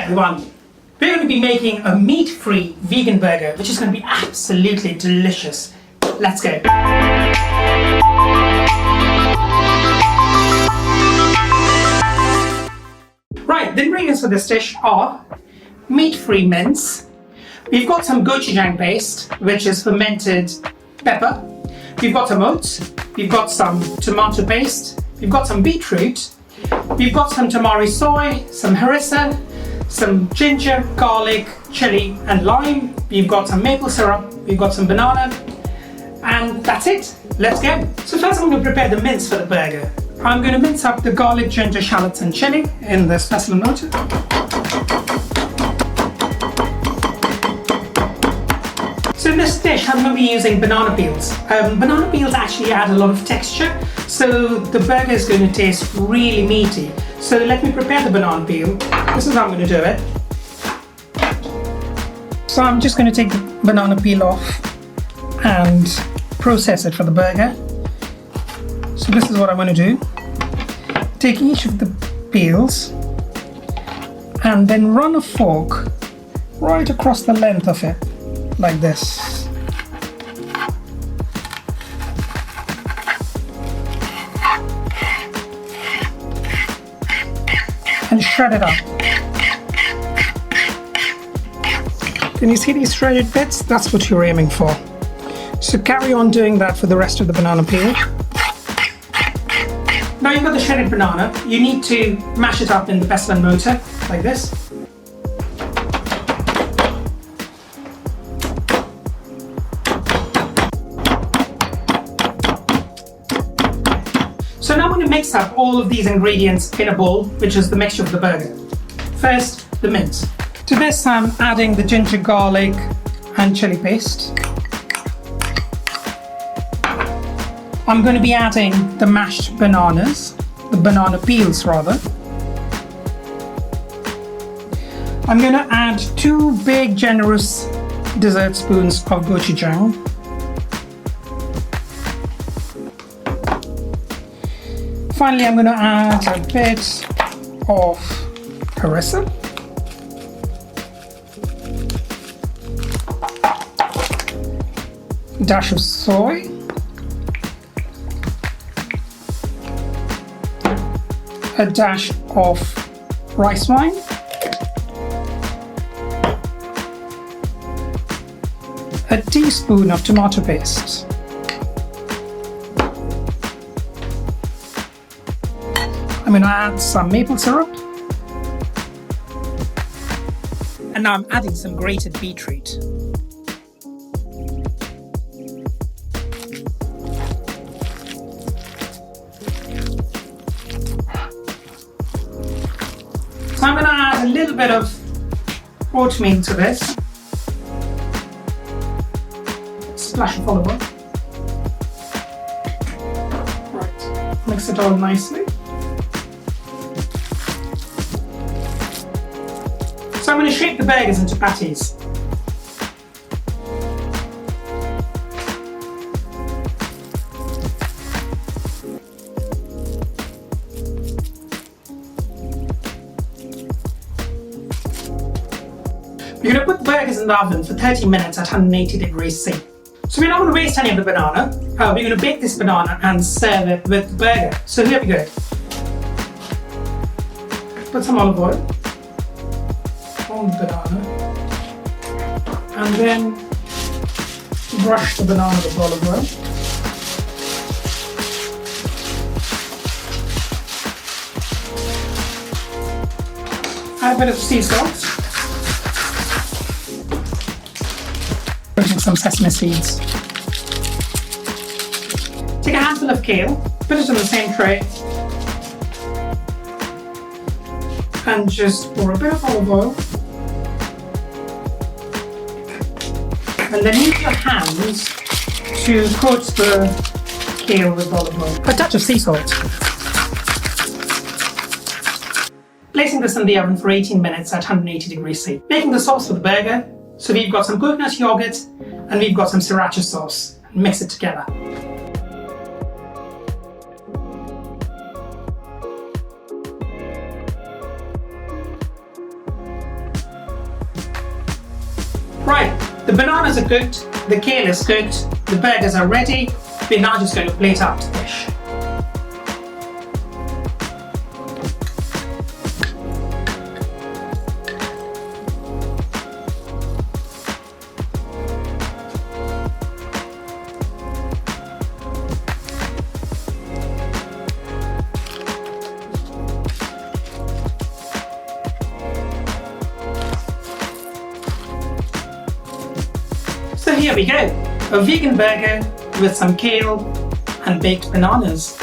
everyone, we're going to be making a meat-free vegan burger, which is going to be absolutely delicious. Let's go. Right, the ingredients for this dish are meat-free mince. We've got some gochujang paste, which is fermented pepper. We've got some oats. We've got some tomato paste. We've got some beetroot. We've got some tamari soy, some harissa, some ginger, garlic, chili and lime. We've got some maple syrup. We've got some banana. And that's it. Let's go. So first I'm going to prepare the mince for the burger. I'm going to mince up the garlic, ginger, shallots and chili in this pestle and mortar. So in this dish I'm going to be using banana peels. Banana peels actually add a lot of texture, so the burger is going to taste really meaty. So let me prepare the banana peel. This is how I'm going to do it. So I'm just going to take the banana peel off and process it for the burger. So this is what I'm going to do. Take each of the peels and then run a fork right across the length of it, like this. And shred it up. Can you see these shredded bits? That's what you're aiming for. So carry on doing that for the rest of the banana peel. Now you've got the shredded banana, you need to mash it up in the pestle and mortar, like this. So now I'm going to mix up all of these ingredients in a bowl, which is the mixture of the burger. First, the mince. To this I'm adding the ginger, garlic and chili paste. I'm going to be adding the mashed bananas, the banana peels rather. I'm going to add 2 big generous dessert spoons of gochujang. Finally, I'm going to add a bit of harissa. A dash of soy. A dash of rice wine. A teaspoon of tomato paste. I'm going to add some maple syrup. And now I'm adding some grated beetroot. So I'm going to add a little bit of oatmeal to this. Splash of olive oil. Right, mix it all nicely. So I'm going to shape the burgers into patties. We're going to put the burgers in the oven for 30 minutes at 180 degrees C. So we're not going to waste any of the banana. We're going to bake this banana and serve it with the burger. So here we go. Put some olive oil on the banana and then brush the banana with olive oil. Add a bit of sea salt. Putting some sesame seeds. Take a handful of kale, put it on the same tray, and just pour a bit of olive oil. And then use your hands to coat the kale with olive oil. A touch of sea salt. Placing this in the oven for 18 minutes at 180 degrees C. Making the sauce for the burger. So we've got some coconut yogurt and we've got some sriracha sauce. Mix it together. Right, the bananas are cooked, the kale is cooked, the burgers are ready. We're now just going to plate out the dish. So here we go, a vegan burger with some kale and baked bananas.